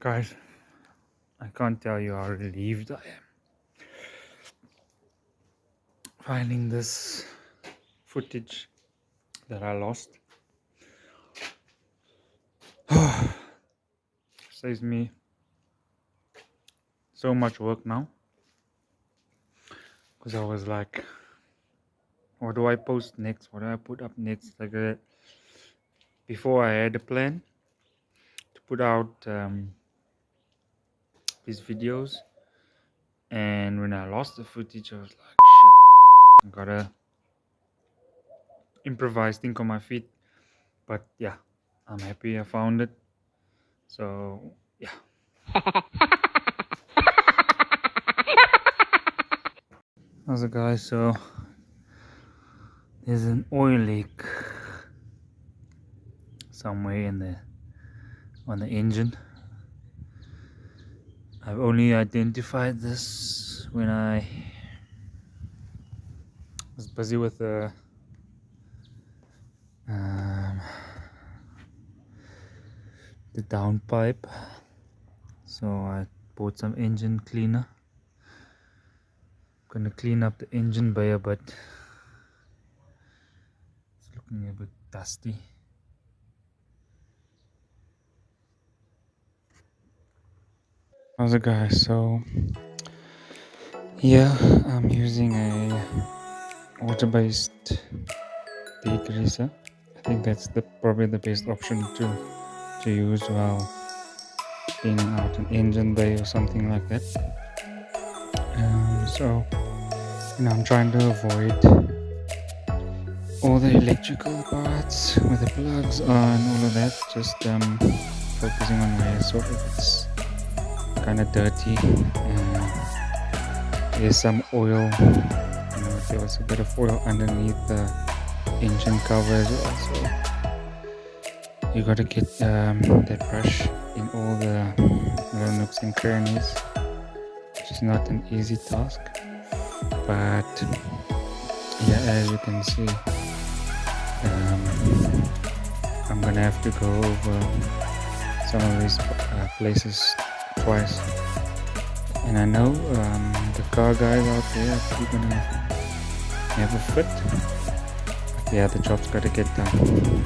Guys, I can't tell you how relieved I am finding this footage that I lost. Saves me so much work now, because I was like, what do I post next? What do I put up next? Before I had a plan to put out these videos, and when I lost the footage, I was like, shit, I gotta improvise, think on my feet. But yeah, I'm happy I found it. So yeah. How's it, guys? So there's an oil leak somewhere on the engine. I've only identified this when I was busy with the downpipe, so I bought some engine cleaner. I'm gonna clean up the engine bay, but it's looking a bit dusty. How's it, guys? So yeah, I'm using a water-based degreaser. I think that's probably the best option to use while cleaning out an engine bay or something like that. So I'm trying to avoid all the electrical parts with the plugs on, all of that. Just focusing on where sort of it's kind of dirty. There's some oil. There was a bit of oil underneath the engine cover as well. So you got to get that brush in all the little nooks and crannies, which is not an easy task. But yeah, as you can see, I'm gonna have to go over some of these places twice, and I know the car guys out there are probably gonna have a fit. But yeah, the job's gotta get done.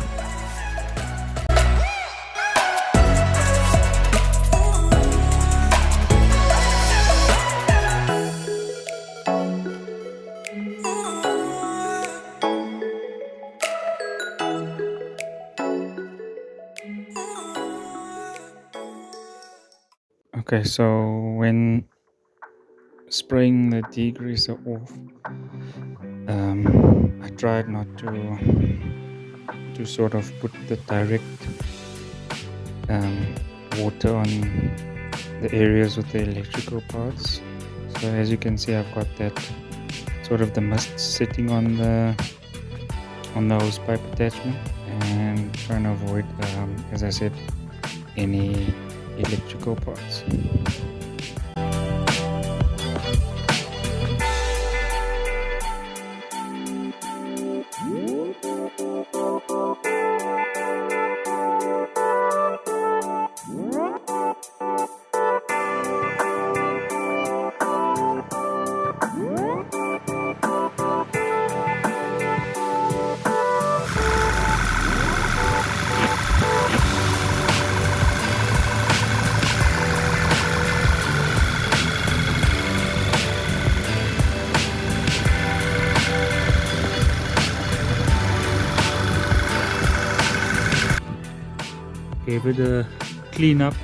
Okay, so when spraying the degreaser off, I tried not to sort of put the direct water on the areas with the electrical parts. So as you can see, I've got that sort of the mist sitting on the hose pipe attachment, and trying to avoid, as I said, any electrical parts. Gave it a clean up.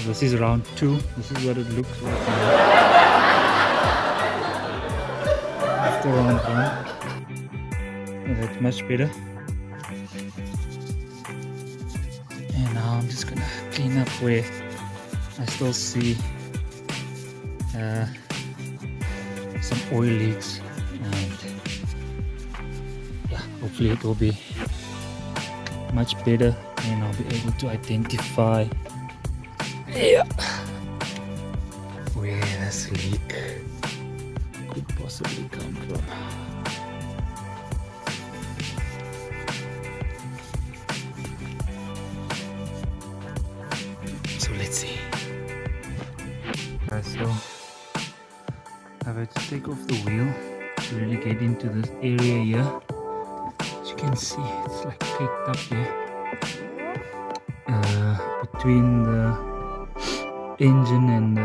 This is round 2. This is what it looks like now. After round 1, that's much better. And now I'm just gonna clean up where I still see some oil leaks, and yeah, hopefully it will be much better, and I'll be able to identify where this leak could possibly come from. Okay, so I've had to take off the wheel to really get into this area here. As you can see, it's like caked up here between the engine and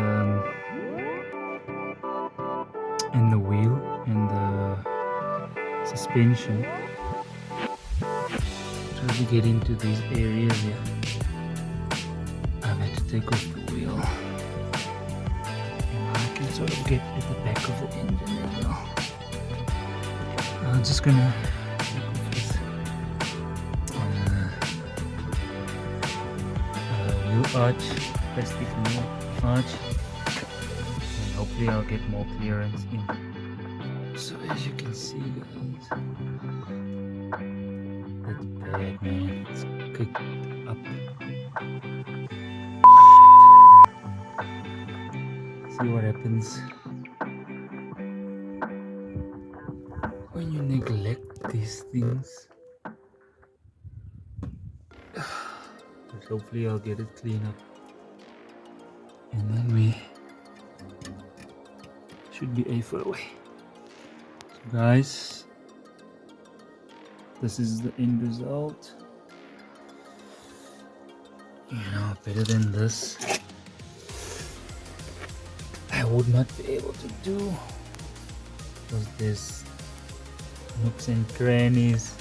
the wheel and the suspension. Try to get into these areas here. I've had to take off the wheel. And I can sort of get to the back of the engine as well. I'm just gonna take off this wheel arch, plastic wheel arch, and hopefully I'll get more clearance in. So as you can see, guys, that's bad, man. It's kicked up. See what happens when you neglect these things. But hopefully I'll get it clean up, and then we should be A for the way. So guys, this is the end result. Better than this I would not be able to do, because there's nooks and crannies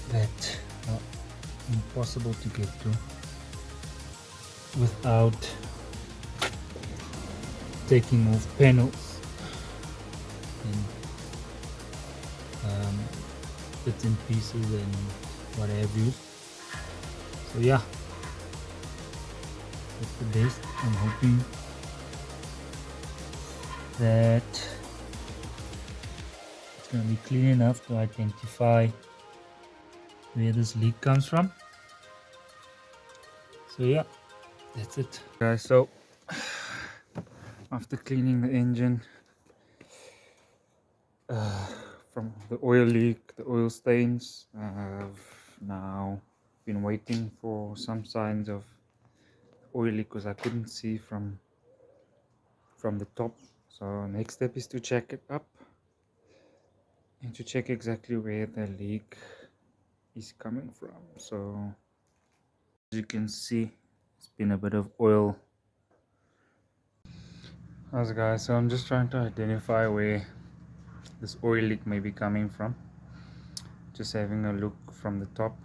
that are impossible to get to without taking off panels and bits and pieces and what have you. So yeah, that's the best. I'm hoping that it's going to be clean enough to identify where this leak comes from. So yeah, that's it, guys. So after cleaning the engine from the oil leak, the oil stains, I've now been waiting for some signs of oil leak because I couldn't see from the top. So next step is to check it up and to check exactly where the leak is coming from. So as you can see, it's been a bit of oil. Alright guys, so I'm just trying to identify where this oil leak may be coming from. Just having a look from the top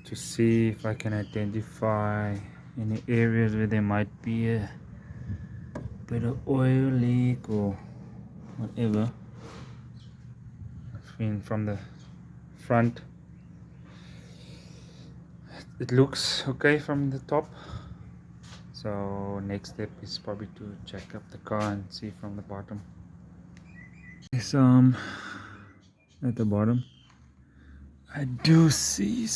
to see if I can identify any areas where there might be a bit of oil leak or whatever. I mean, from the front it looks okay from the top. So next step is probably to check up the car and see from the bottom. So at the bottom I do see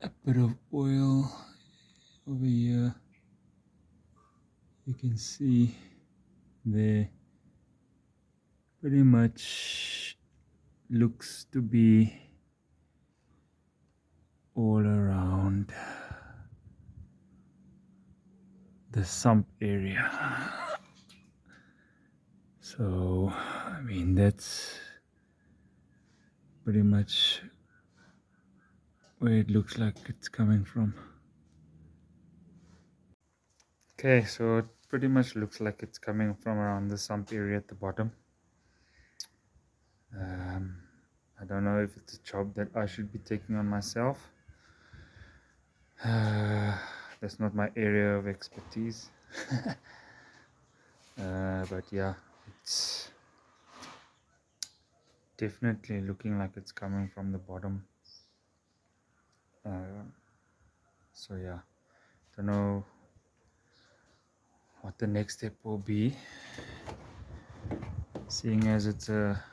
a bit of oil over here. You can see there pretty much looks to be all around the sump area. So I mean, that's pretty much where it looks like it's coming from. Okay, so it pretty much looks like it's coming from around the sump area at the bottom. I don't know if it's a job that I should be taking on myself. That's not my area of expertise. But yeah, it's definitely looking like it's coming from the bottom. So yeah, don't know what the next step will be, seeing as it's a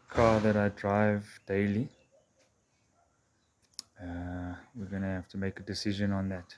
car that I drive daily. We're gonna have to make a decision on that.